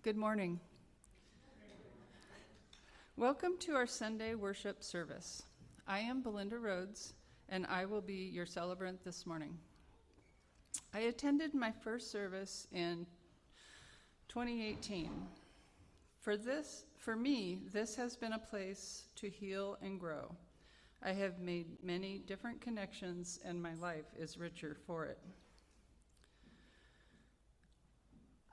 Good morning. Welcome to our Sunday worship service. I am Belinda Rhodes, and I will be your celebrant this morning. I attended my first service in 2018. For me, this has been a place to heal and grow. I have made many different connections, and my life is richer for it.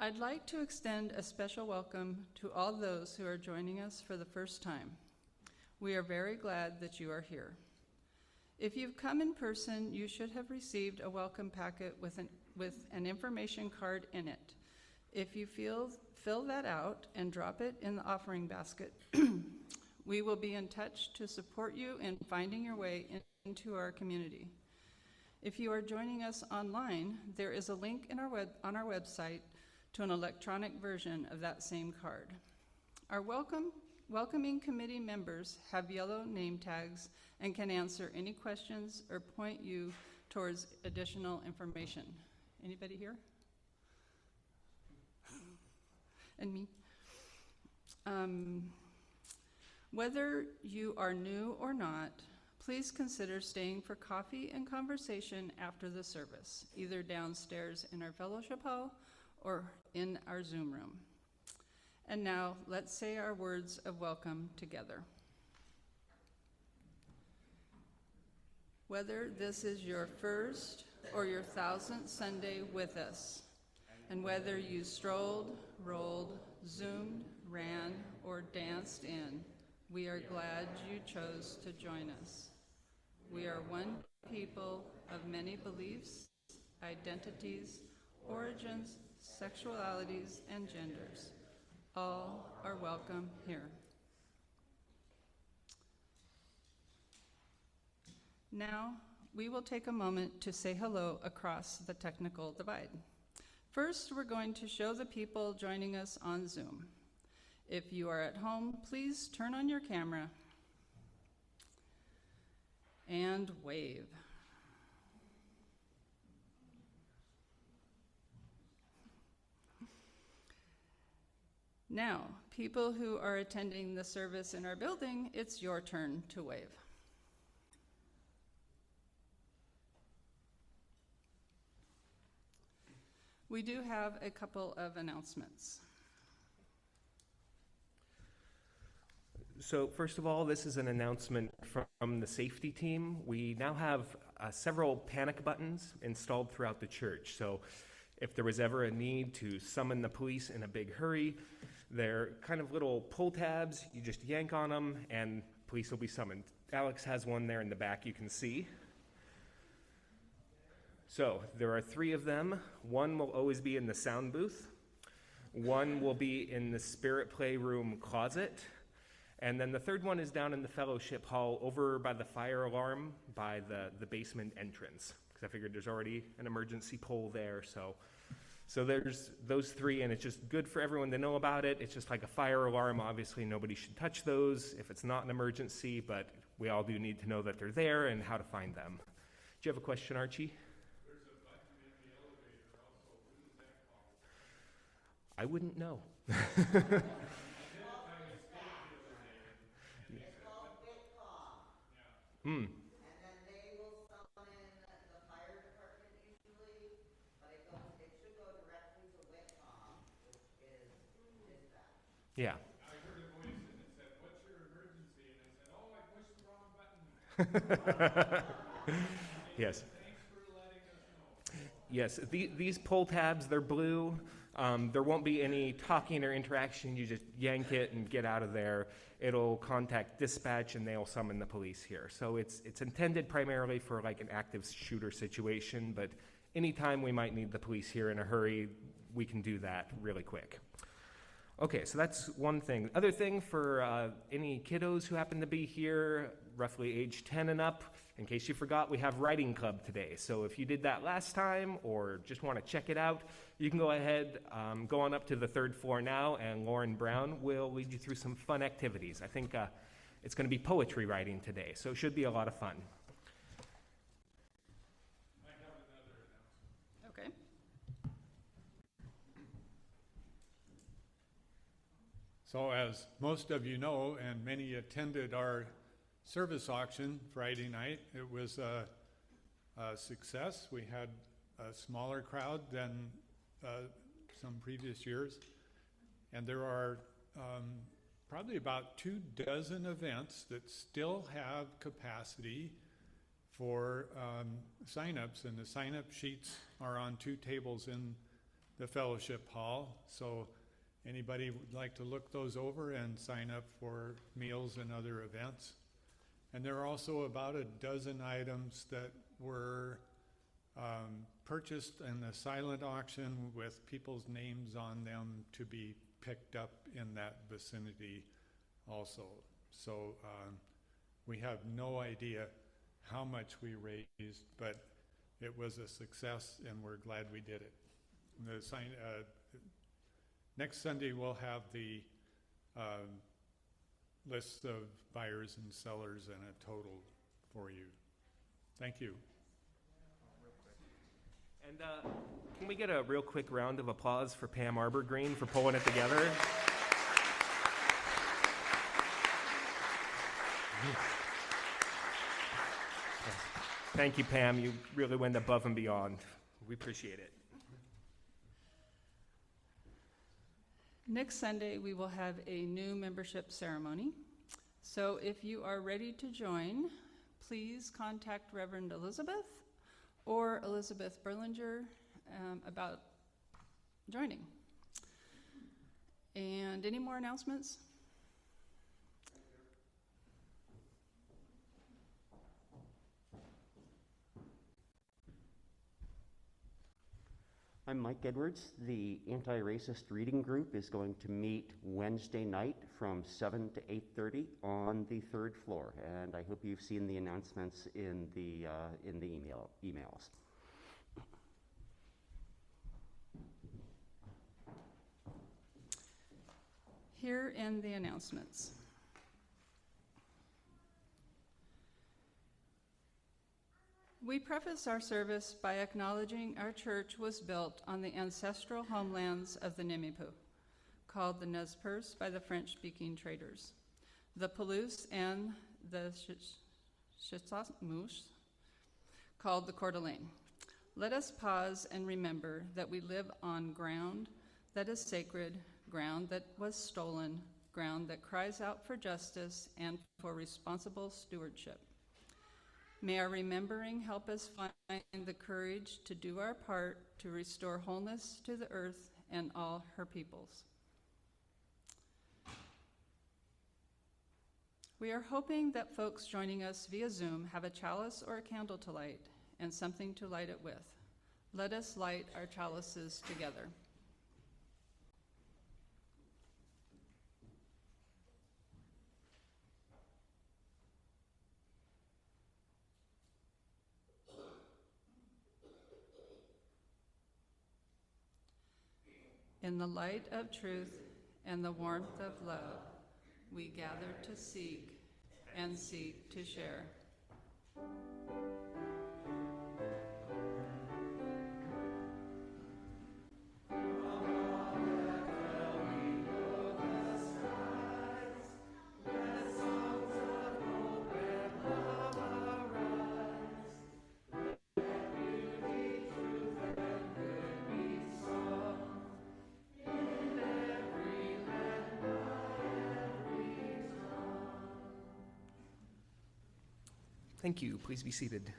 I'd like to extend a special welcome to all those who are joining us for the first time. We are very glad that you are here. If you've come in person, you should have received a welcome packet with an information card in it. If you fill that out and drop it in the offering basket, we will be in touch to support you in finding your way into our community. If you are joining us online, there is a link on our website to an electronic version of that same card. Our welcoming committee members have yellow name tags and can answer any questions or point you towards additional information. Anybody here? And me? Whether you are new or not, please consider staying for coffee and conversation after the service, either downstairs in our fellowship hall or in our Zoom room. And now, let's say our words of welcome together. Whether this is your first or your 1000th Sunday with us, and whether you strolled, rolled, Zoomed, ran, or danced in, we are glad you chose to join us. We are one people of many beliefs, identities, origins, sexualities, and genders. All are welcome here. Now, we will take a moment to say hello across the technical divide. First, we're going to show the people joining us on Zoom. If you are at home, please turn on your camera and wave. Now, people who are attending the service in our building, it's your turn to wave. We do have a couple of announcements. So first of all, this is an announcement from the safety team. We now have several panic buttons installed throughout the church. So if there was ever a need to summon the police in a big hurry, they're kind of little pull tabs. You just yank on them and police will be summoned. Alex has one there in the back you can see. So there are 3 of them. One will always be in the sound booth. One will be in the spirit playroom closet. And then the third one is down in the fellowship hall over by the fire alarm by the basement entrance. Because I figured there's already an emergency pole there. So there's those 3, and it's just good for everyone to know about it. It's just like a fire alarm. Obviously, nobody should touch those if it's not an emergency, but we all do need to know that they're there and how to find them. Do you have a question, Archie? There's a button in the elevator also. What is that called? I wouldn't know. And then they will summon the fire department usually, but it should go directly to WITCOM, which is dispatch. Yeah. I heard a voice and it said, "What's your emergency?" And I said, "Oh, I pushed the wrong button." Yes. Thanks for letting us know. Yes, these pull tabs, they're blue. There won't be any talking or interaction. You just yank it and get out of there. It'll contact dispatch and they'll summon the police here. So it's intended primarily for like an active shooter situation, but anytime we might need the police here in a hurry, we can do that really quick. Okay, so that's one thing. Other thing for any kiddos who happen to be here, roughly age 10 and up, in case you forgot, we have writing club today. So if you did that last time or just want to check it out, you can go ahead, go on up to the 3rd floor now, and Lauren Brown will lead you through some fun activities. I think it's going to be poetry writing today, so it should be a lot of fun. I have another announcement. Okay. So as most of you know, and many attended our service auction Friday night, it was a success. We had a smaller crowd than some previous years. And there are probably about 24 events that still have capacity for sign-ups, and the sign-up sheets are on 2 tables in the fellowship hall. So anybody would like to look those over and sign up for meals and other events. And there are also about 12 items that were purchased in the silent auction with people's names on them to be picked up in that vicinity also. So we have no idea how much we raised, but it was a success and we're glad we did it. Next Sunday we'll have the list of buyers and sellers and a total for you. Thank you. And can we get a real quick round of applause for Pam Arbor-Green for pulling it together? Thank you, Pam. You really went above and beyond. We appreciate it. Next Sunday, we will have a new membership ceremony. So if you are ready to join, please contact Reverend Elizabeth or Elizabeth Berlinger about joining. And any more announcements? I'm Mike Edwards. The Anti-Racist Reading Group is going to meet Wednesday night from 7 to 8:30 on the 3rd floor, and I hope you've seen the announcements in the emails. Here in the announcements. We preface our service by acknowledging our church was built on the ancestral homelands of the Nimipu, called the Nez Perce by the French-speaking traders, the Palouse and the Chickasaws, called the Coeur d'Alene. Let us pause and remember that we live on ground that is sacred, ground that was stolen, ground that cries out for justice and for responsible stewardship. May our remembering help us find the courage to do our part to restore wholeness to the earth and all her peoples. We are hoping that folks joining us via Zoom have a chalice or a candle to light and something to light it with. Let us light our chalices together. In the light of truth and the warmth of love, we gather to seek and seek to share. Thank you. Please be seated.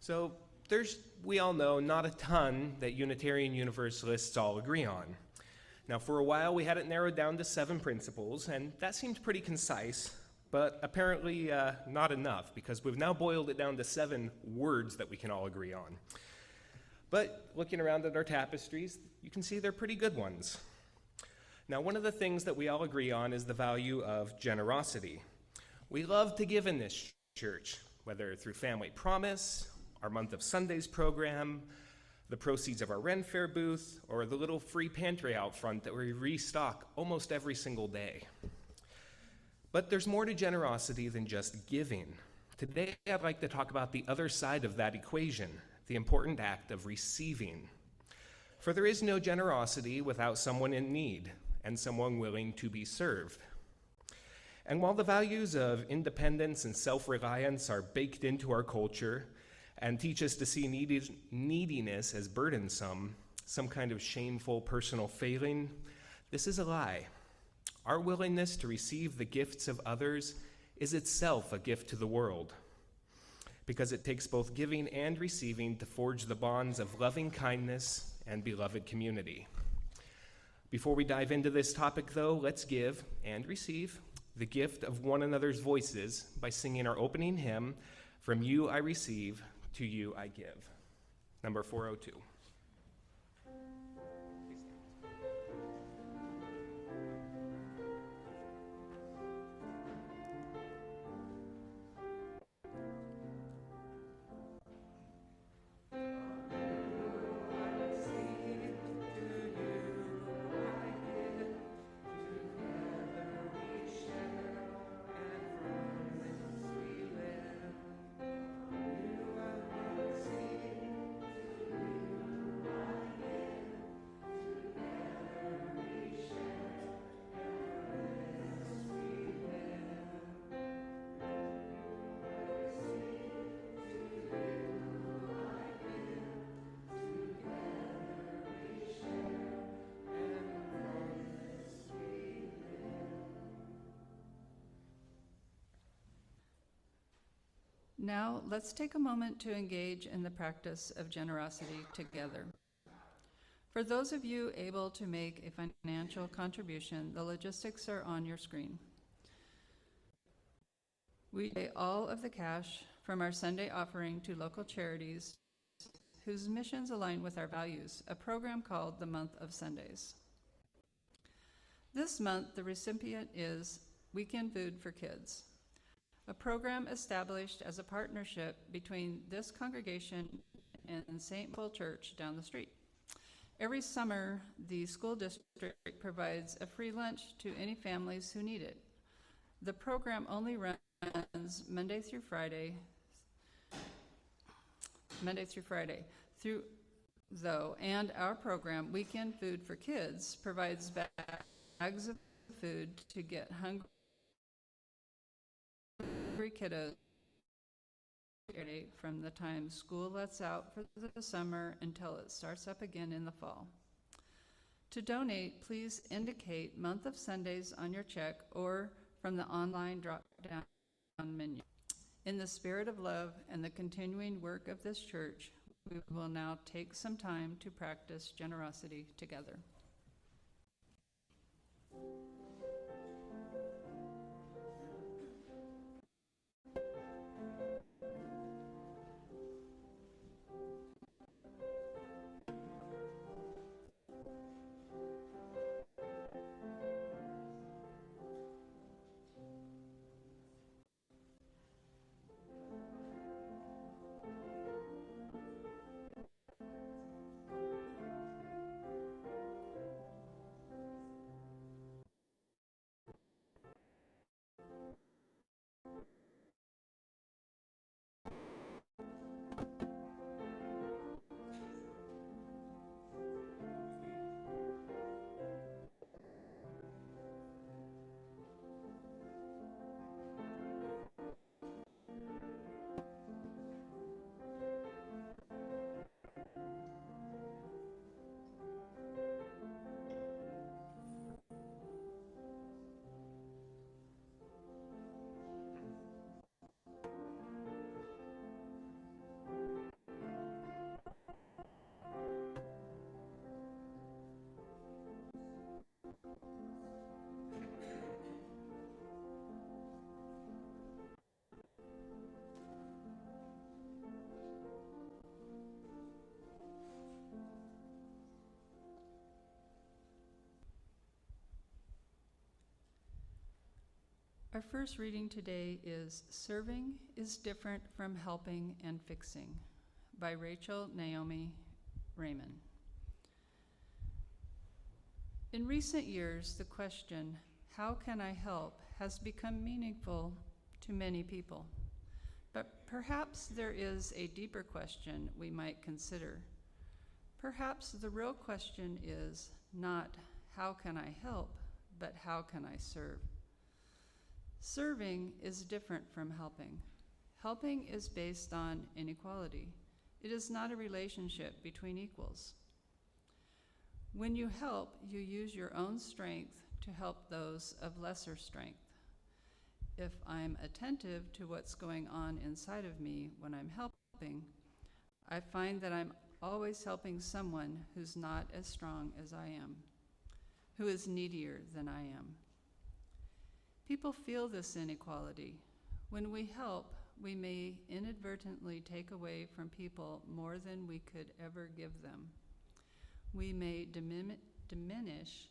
So we all know, not a ton that Unitarian Universalists all agree on. Now, for a while, we had it narrowed down to 7 principles, and that seemed pretty concise, but apparently not enough, because we've now boiled it down to 7 words that we can all agree on. But looking around at our tapestries, you can see they're pretty good ones. Now, one of the things that we all agree on is the value of generosity. We love to give in this church, whether through Family Promise, our Month of Sundays program, the proceeds of our Ren Fair booth, or the little free pantry out front that we restock almost every single day. But there's more to generosity than just giving. Today, I'd like to talk about the other side of that equation, the important act of receiving. For there is no generosity without someone in need and someone willing to be served. And while the values of independence and self-reliance are baked into our culture and teach us to see neediness as burdensome, some kind of shameful personal failing, this is a lie. Our willingness to receive the gifts of others is itself a gift to the world, because it takes both giving and receiving to forge the bonds of loving kindness and beloved community. Before we dive into this topic, though, let's give and receive the gift of one another's voices by singing our opening hymn, From You I Receive, to You I Give, number 402. Now, let's take a moment to engage in the practice of generosity together. For those of you able to make a financial contribution, the logistics are on your screen. We pay all of the cash from our Sunday offering to local charities whose missions align with our values, a program called the Month of Sundays. This month, the recipient is Weekend Food for Kids, a program established as a partnership between this congregation and St. Paul Church down the street. Every summer, the school district provides a free lunch to any families who need it. The program only runs Monday through Friday, and our program, Weekend Food for Kids, provides bags of food to get hungry kiddos from the time school lets out for the summer until it starts up again in the fall. To donate, please indicate Month of Sundays on your check or from the online drop-down menu. In the spirit of love and the continuing work of this church, we will now take some time to practice generosity together. Our first reading today is Serving is Different from Helping and Fixing by Rachel Naomi Raymond. In recent years, the question, how can I help, has become meaningful to many people. But perhaps there is a deeper question we might consider. Perhaps the real question is not how can I help, but how can I serve? Serving is different from helping. Helping is based on inequality. It is not a relationship between equals. When you help, you use your own strength to help those of lesser strength. If I'm attentive to what's going on inside of me when I'm helping, I find that I'm always helping someone who's not as strong as I am, who is needier than I am. People feel this inequality. When we help, we may inadvertently take away from people more than we could ever give them. We may diminish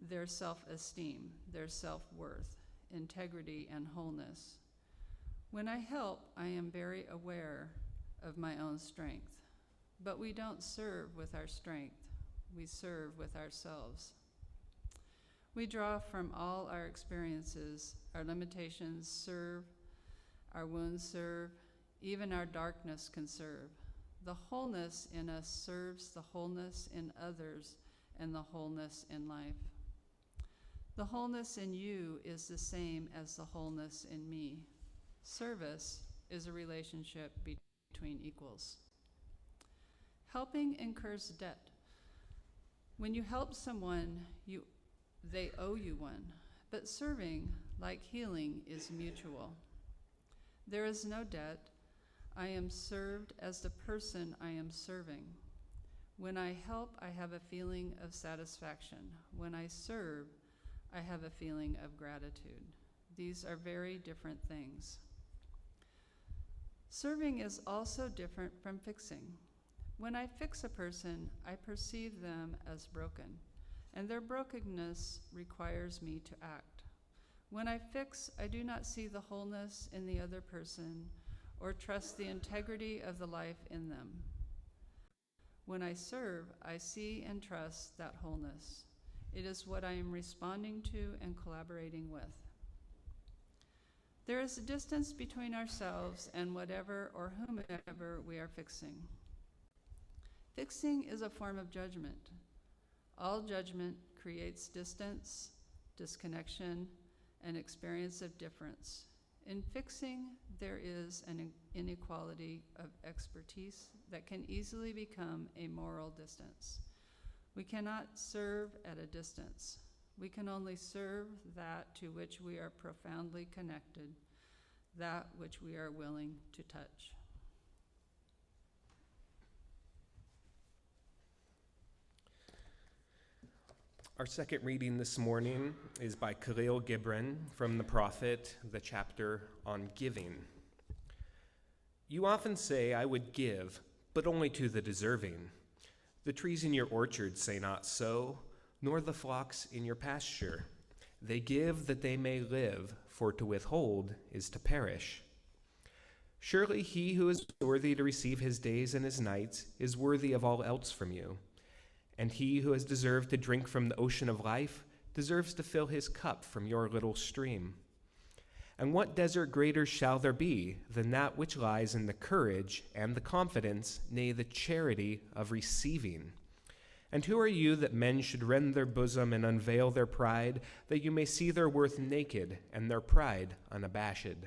their self-esteem, their self-worth, integrity, and wholeness. When I help, I am very aware of my own strength. But we don't serve with our strength. We serve with ourselves. We draw from all our experiences. Our limitations serve, our wounds serve, even our darkness can serve. The wholeness in us serves the wholeness in others and the wholeness in life. The wholeness in you is the same as the wholeness in me. Service is a relationship between equals. Helping incurs debt. When you help someone, they owe you one, but serving, like healing, is mutual. There is no debt. I am served as the person I am serving. When I help, I have a feeling of satisfaction. When I serve, I have a feeling of gratitude. These are very different things. Serving is also different from fixing. When I fix a person, I perceive them as broken, and their brokenness requires me to act. When I fix, I do not see the wholeness in the other person or trust the integrity of the life in them. When I serve, I see and trust that wholeness. It is what I am responding to and collaborating with. There is a distance between ourselves and whatever or whomever we are fixing. Fixing is a form of judgment. All judgment creates distance, disconnection, and experience of difference. In fixing, there is an inequality of expertise that can easily become a moral distance. We cannot serve at a distance. We can only serve that to which we are profoundly connected, that which we are willing to touch. Our second reading this morning is by Khalil Gibran from the prophet, the chapter on giving. You often say, I would give, but only to the deserving. The trees in your orchard say not so, nor the flocks in your pasture. They give that they may live, for to withhold is to perish. Surely he who is worthy to receive his days and his nights is worthy of all else from you. And he who has deserved to drink from the ocean of life deserves to fill his cup from your little stream. And what desert greater shall there be than that which lies in the courage and the confidence, nay, the charity of receiving? And who are you that men should rend their bosom and unveil their pride, that you may see their worth naked and their pride unabashed?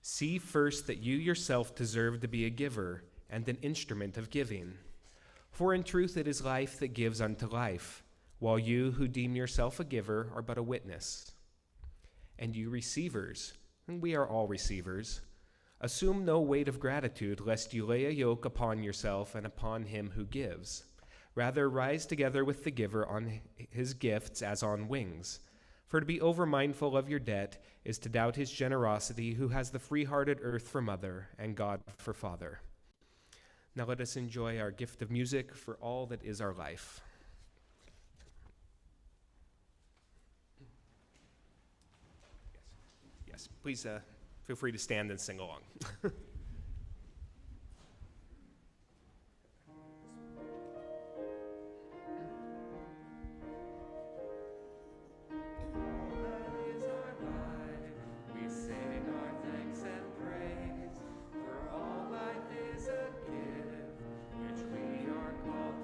See first that you yourself deserve to be a giver and an instrument of giving. For in truth it is life that gives unto life, while you who deem yourself a giver are but a witness. And you receivers, and we are all receivers, assume no weight of gratitude, lest you lay a yoke upon yourself and upon him who gives. Rather rise together with the giver on his gifts as on wings. For to be over-mindful of your debt is to doubt his generosity, who has the free-hearted earth for mother and God for father. Now let us enjoy our gift of music for all that is our life. Yes, please feel free to stand and sing along. Called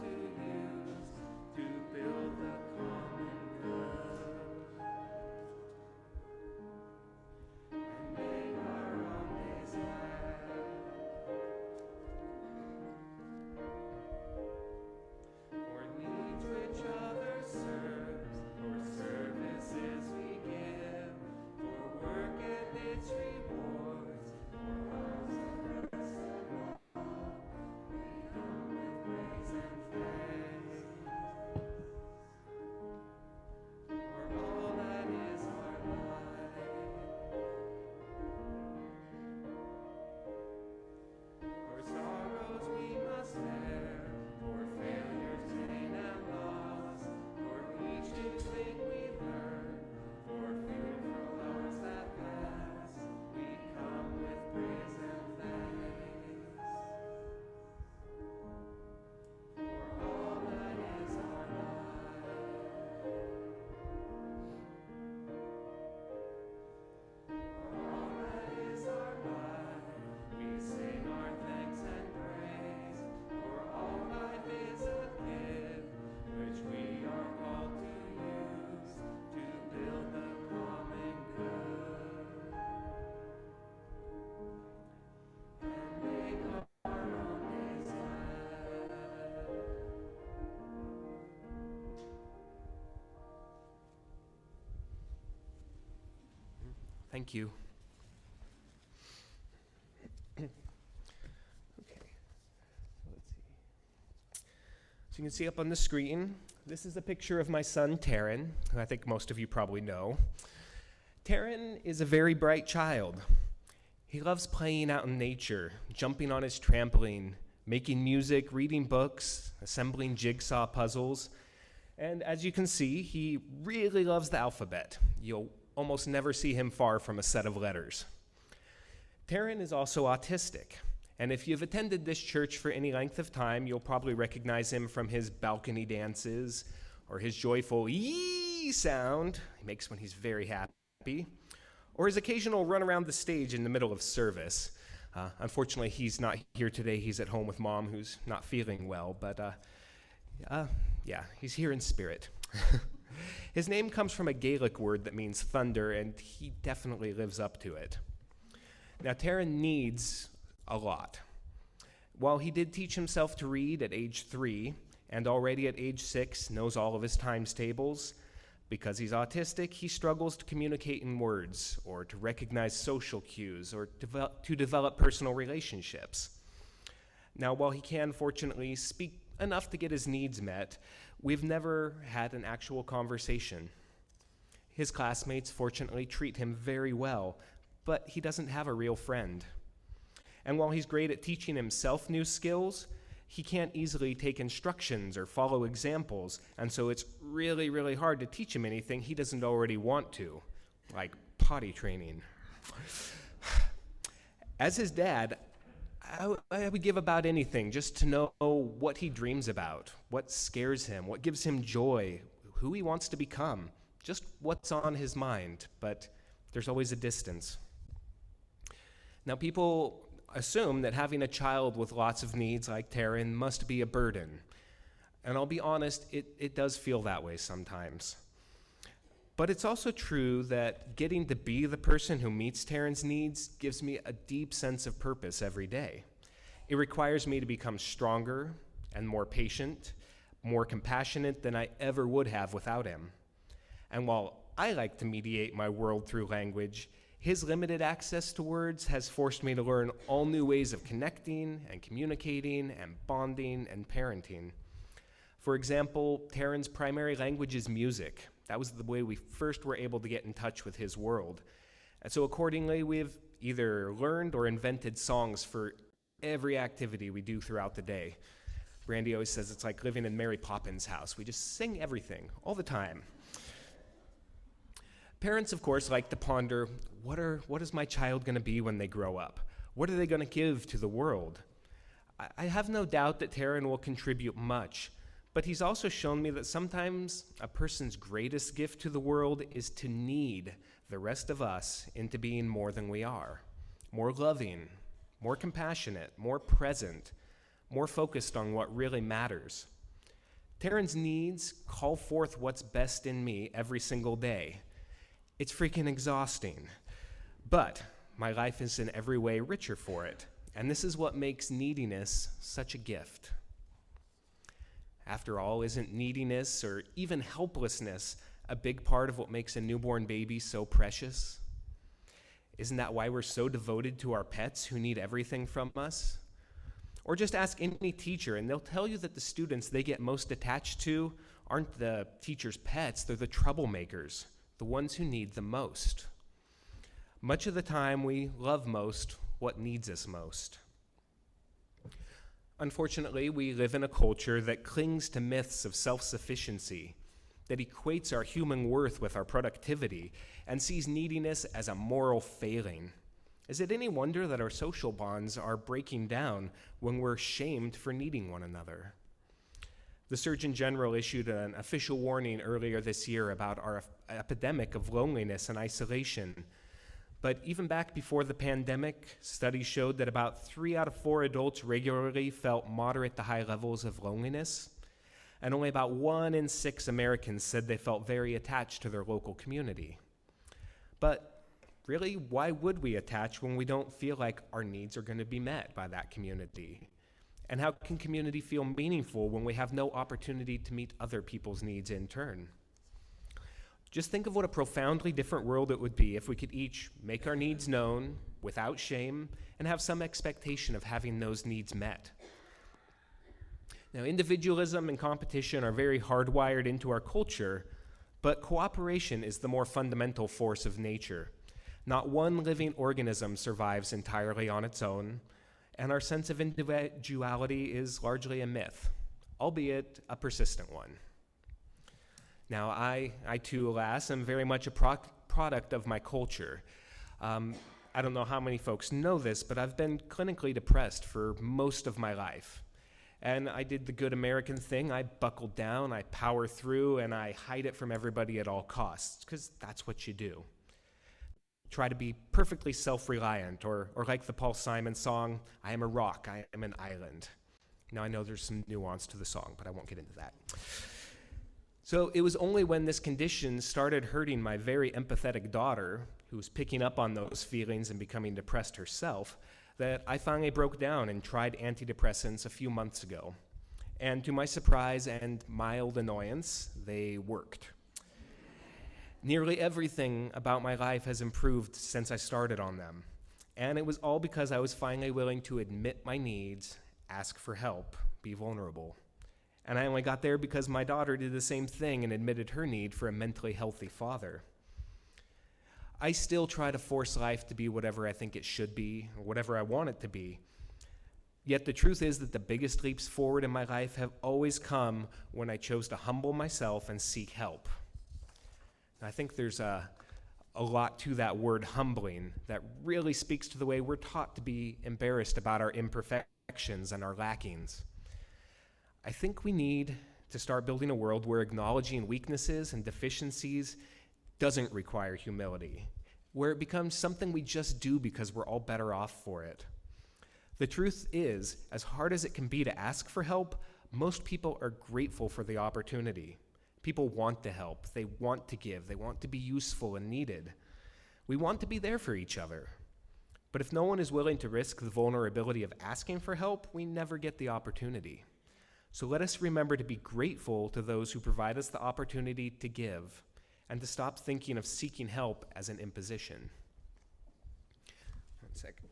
Thank you. Okay, let's see. So you can see up on the screen, this is a picture of my son, Taryn, who I think most of you probably know. Taryn is a very bright child. He loves playing out in nature, jumping on his trampoline, making music, reading books, assembling jigsaw puzzles. And as you can see, he really loves the alphabet. You'll almost never see him far from a set of letters. Taryn is also autistic. And if you've attended this church for any length of time, you'll probably recognize him from his balcony dances or his joyful "ee" sound he makes when he's very happy, or his occasional run around the stage in the middle of service. Unfortunately, he's not here today. He's at home with Mom, who's not feeling well, but yeah, he's here in spirit. His name comes from a Gaelic word that means thunder, and he definitely lives up to it. Now, Taryn needs a lot. While he did teach himself to read at age 3, and already at age 6 knows all of his times tables, because he's autistic, he struggles to communicate in words, or to recognize social cues, or to develop personal relationships. Now, while he can fortunately speak enough to get his needs met, we've never had an actual conversation. His classmates fortunately treat him very well, but he doesn't have a real friend. And while he's great at teaching himself new skills, he can't easily take instructions or follow examples, and so it's really, really hard to teach him anything he doesn't already want to, like potty training. As his dad, I would give about anything just to know what he dreams about, what scares him, what gives him joy, who he wants to become, just what's on his mind, but there's always a distance. Now, people assume that having a child with lots of needs like Taryn must be a burden. And I'll be honest, it does feel that way sometimes. But it's also true that getting to be the person who meets Taryn's needs gives me a deep sense of purpose every day. It requires me to become stronger and more patient, more compassionate than I ever would have without him. And while I like to mediate my world through language, his limited access to words has forced me to learn all new ways of connecting and communicating and bonding and parenting. For example, Taryn's primary language is music. That was the way we first were able to get in touch with his world. And so accordingly, we've either learned or invented songs for every activity we do throughout the day. Brandy always says it's like living in Mary Poppins' house. We just sing everything all the time. Parents, of course, like to ponder, what is my child going to be when they grow up? What are they going to give to the world? I have no doubt that Taryn will contribute much, but he's also shown me that sometimes a person's greatest gift to the world is to need the rest of us into being more than we are, more loving, more compassionate, more present, more focused on what really matters. Taryn's needs call forth what's best in me every single day. It's freaking exhausting, but my life is in every way richer for it, and this is what makes neediness such a gift. After all, isn't neediness or even helplessness a big part of what makes a newborn baby so precious? Isn't that why we're so devoted to our pets who need everything from us? Or just ask any teacher, and they'll tell you that the students they get most attached to aren't the teacher's pets, they're the troublemakers, the ones who need the most. Much of the time, we love most what needs us most. Unfortunately, we live in a culture that clings to myths of self-sufficiency, that equates our human worth with our productivity, and sees neediness as a moral failing. Is it any wonder that our social bonds are breaking down when we're shamed for needing one another? The Surgeon General issued an official warning earlier this year about our epidemic of loneliness and isolation. But even back before the pandemic, studies showed that about 3 out of 4 adults regularly felt moderate to high levels of loneliness, and only about 1 in 6 Americans said they felt very attached to their local community. But really, why would we attach when we don't feel like our needs are going to be met by that community? And how can community feel meaningful when we have no opportunity to meet other people's needs in turn? Just think of what a profoundly different world it would be if we could each make our needs known without shame and have some expectation of having those needs met. Now, individualism and competition are very hardwired into our culture, but cooperation is the more fundamental force of nature. Not one living organism survives entirely on its own, and our sense of individuality is largely a myth, albeit a persistent one. Now, I too, alas, am very much a product of my culture. I don't know how many folks know this, but I've been clinically depressed for most of my life. And I did the good American thing. I buckled down, I power through, and I hide it from everybody at all costs, because that's what you do. Try to be perfectly self-reliant, or like the Paul Simon song, I am a rock, I am an island. Now, I know there's some nuance to the song, but I won't get into that. So it was only when this condition started hurting my very empathetic daughter, who was picking up on those feelings and becoming depressed herself, that I finally broke down and tried antidepressants a few months ago. And to my surprise and mild annoyance, they worked. Nearly everything about my life has improved since I started on them. And it was all because I was finally willing to admit my needs, ask for help, be vulnerable. And I only got there because my daughter did the same thing and admitted her need for a mentally healthy father. I still try to force life to be whatever I think it should be, or whatever I want it to be. Yet the truth is that the biggest leaps forward in my life have always come when I chose to humble myself and seek help. And I think there's a lot to that word humbling that really speaks to the way we're taught to be embarrassed about our imperfections and our lackings. I think we need to start building a world where acknowledging weaknesses and deficiencies doesn't require humility, where it becomes something we just do because we're all better off for it. The truth is, as hard as it can be to ask for help, most people are grateful for the opportunity. People want to help, they want to give, they want to be useful and needed. We want to be there for each other. But if no one is willing to risk the vulnerability of asking for help, we never get the opportunity. So let us remember to be grateful to those who provide us the opportunity to give, and to stop thinking of seeking help as an imposition. One second.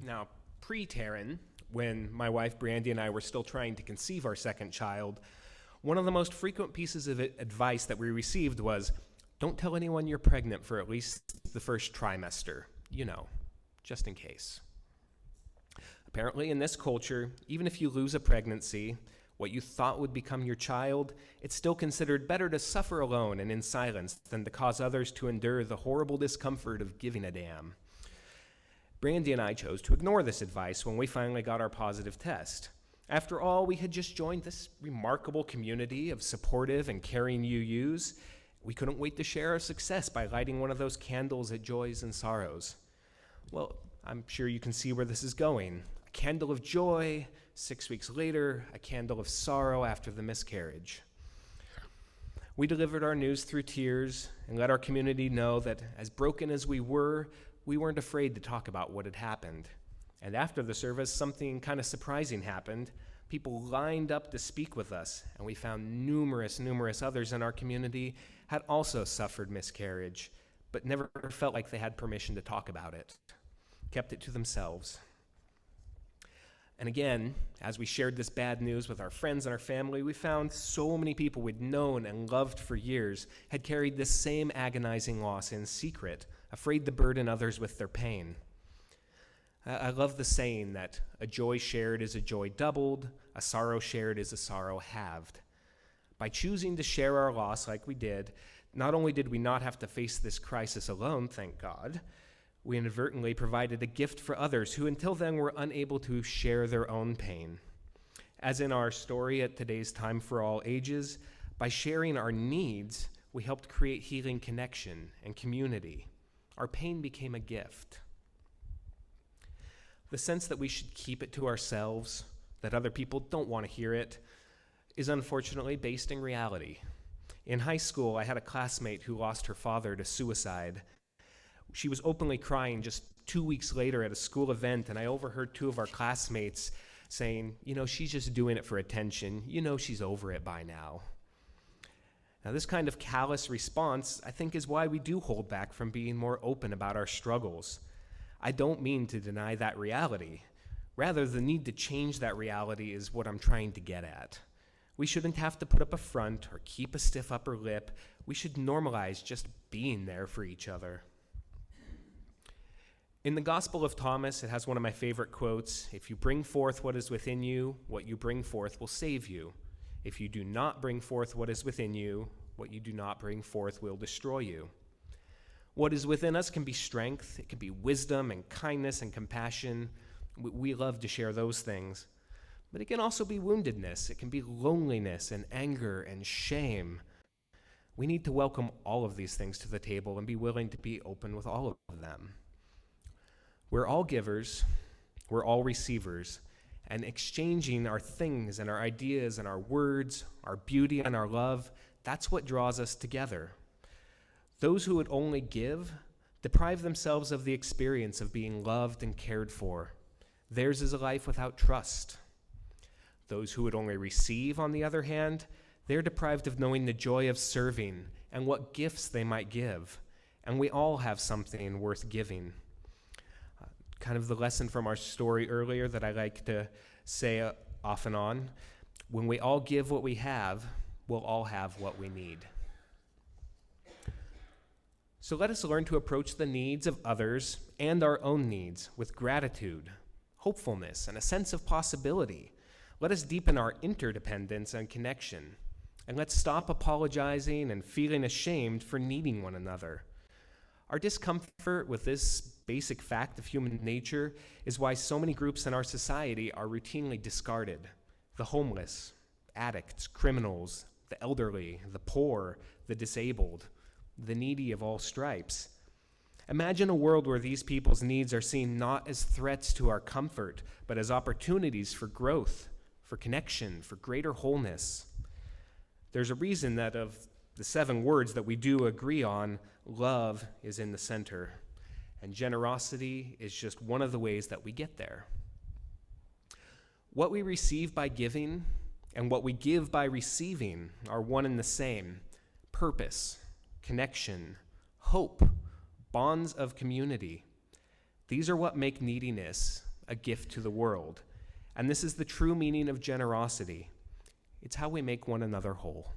Now, pre-Taryn, when my wife Brandy and I were still trying to conceive our second child, one of the most frequent pieces of advice that we received was, don't tell anyone you're pregnant for at least the first trimester, just in case. Apparently, in this culture, even if you lose a pregnancy, what you thought would become your child, it's still considered better to suffer alone and in silence than to cause others to endure the horrible discomfort of giving a damn. Brandy and I chose to ignore this advice when we finally got our positive test. After all, we had just joined this remarkable community of supportive and caring UUs. We couldn't wait to share our success by lighting one of those candles at joys and sorrows. Well, I'm sure you can see where this is going. A candle of joy, 6 weeks later, a candle of sorrow after the miscarriage. We delivered our news through tears and let our community know that as broken as we weren't afraid to talk about what had happened. And after the service, something kind of surprising happened. People lined up to speak with us, and we found numerous others in our community had also suffered miscarriage, but never felt like they had permission to talk about it, kept it to themselves. And again, as we shared this bad news with our friends and our family, we found so many people we'd known and loved for years had carried this same agonizing loss in secret, afraid to burden others with their pain. I love the saying that a joy shared is a joy doubled, a sorrow shared is a sorrow halved. By choosing to share our loss like we did, not only did we not have to face this crisis alone, thank God, we inadvertently provided a gift for others who until then were unable to share their own pain. As in our story at today's Time for All Ages, by sharing our needs, we helped create healing connection and community. Our pain became a gift. The sense that we should keep it to ourselves, that other people don't want to hear it, is unfortunately based in reality. In high school, I had a classmate who lost her father to suicide. She was openly crying just 2 weeks later at a school event, and I overheard two of our classmates saying, she's just doing it for attention. She's over it by now. Now, this kind of callous response, I think, is why we do hold back from being more open about our struggles. I don't mean to deny that reality. Rather, the need to change that reality is what I'm trying to get at. We shouldn't have to put up a front or keep a stiff upper lip. We should normalize just being there for each other. In the Gospel of Thomas, it has one of my favorite quotes: "If you bring forth what is within you, what you bring forth will save you. If you do not bring forth what is within you, what you do not bring forth will destroy you." What is within us can be strength, it can be wisdom and kindness and compassion. We love to share those things. But it can also be woundedness, it can be loneliness and anger and shame. We need to welcome all of these things to the table and be willing to be open with all of them. We're all givers, we're all receivers, and exchanging our things and our ideas and our words, our beauty and our love, that's what draws us together. Those who would only give deprive themselves of the experience of being loved and cared for. Theirs is a life without trust. Those who would only receive, on the other hand, they're deprived of knowing the joy of serving and what gifts they might give. And we all have something worth giving. Kind of the lesson from our story earlier that I like to say off and on: when we all give what we have, we'll all have what we need. So let us learn to approach the needs of others and our own needs with gratitude, hopefulness, and a sense of possibility. Let us deepen our interdependence and connection. And let's stop apologizing and feeling ashamed for needing one another. Our discomfort with this basic fact of human nature is why so many groups in our society are routinely discarded. The homeless, addicts, criminals, the elderly, the poor, the disabled, the needy of all stripes. Imagine a world where these people's needs are seen not as threats to our comfort, but as opportunities for growth, for connection, for greater wholeness. There's a reason that of the 7 words that we do agree on, love is in the center, and generosity is just one of the ways that we get there. What we receive by giving and what we give by receiving are one and the same: purpose, connection, hope, bonds of community. These are what make neediness a gift to the world, and this is the true meaning of generosity. It's how we make one another whole.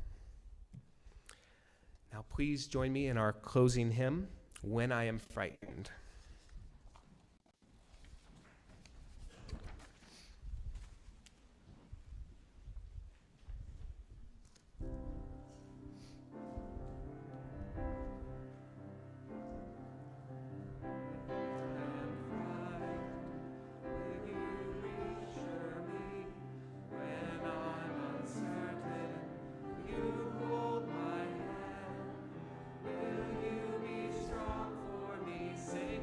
Now please join me in our closing hymn, "When I Am Frightened." Sing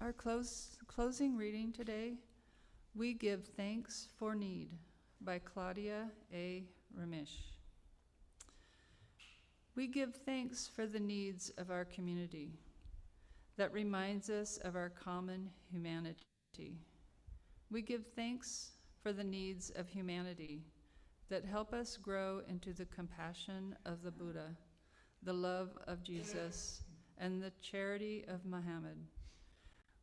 Our closing reading today, We Give Thanks for Need by Claudia A. Ramish. We give thanks for the needs of our community that reminds us of our common humanity. We give thanks for the needs of humanity that help us grow into the compassion of the Buddha, the love of Jesus, and the charity of Muhammad.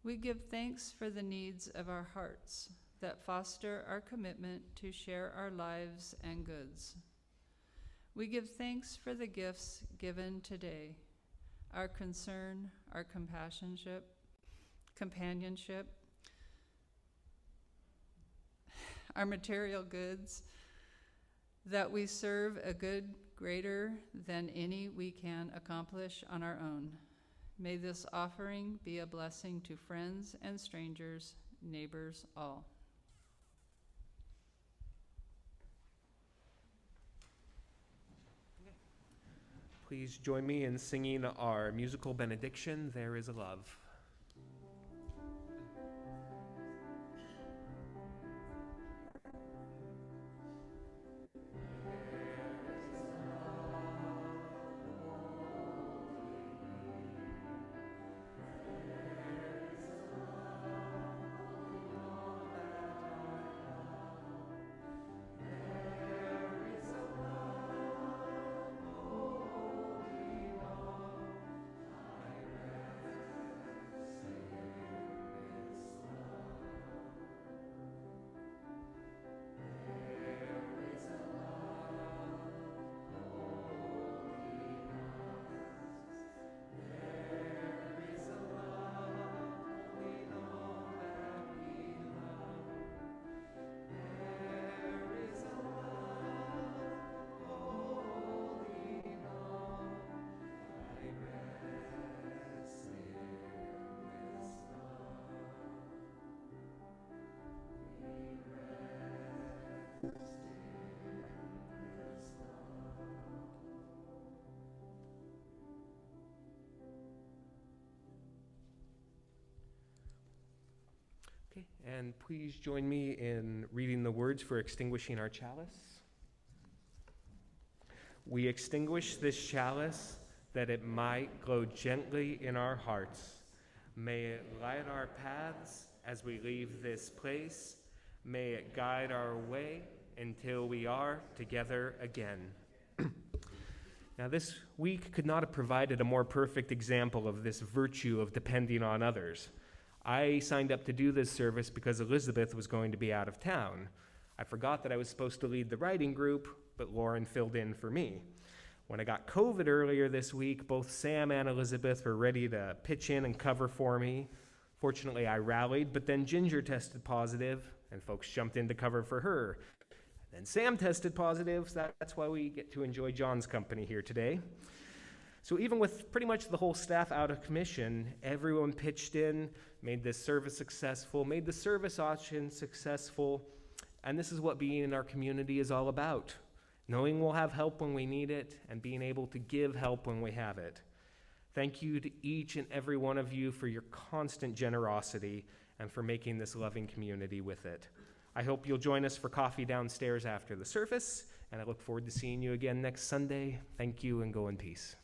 We give thanks for the needs of our hearts that foster our commitment to share our lives and goods. We give thanks for the gifts given today, our concern, our companionship, our material goods, that we serve a good greater than any we can accomplish on our own. May this offering be a blessing to friends and strangers, neighbors all. Please join me in singing our musical benediction, There Is a Love. Okay, and please join me in reading the words for extinguishing our chalice. We extinguish this chalice that it might glow gently in our hearts. May it light our paths as we leave this place. May it guide our way until we are together again. Now, this week could not have provided a more perfect example of this virtue of depending on others. I signed up to do this service because Elizabeth was going to be out of town. I forgot that I was supposed to lead the writing group, but Lauren filled in for me. When I got COVID earlier this week, both Sam and Elizabeth were ready to pitch in and cover for me. Fortunately, I rallied, but then Ginger tested positive, and folks jumped in to cover for her. Then Sam tested positive, so that's why we get to enjoy John's company here today. So even with pretty much the whole staff out of commission, everyone pitched in, made this service successful, made the service auction successful, and this is what being in our community is all about. Knowing we'll have help when we need it, and being able to give help when we have it. Thank you to each and every one of you for your constant generosity and for making this loving community with it. I hope you'll join us for coffee downstairs after the service, and I look forward to seeing you again next Sunday. Thank you, and go in peace.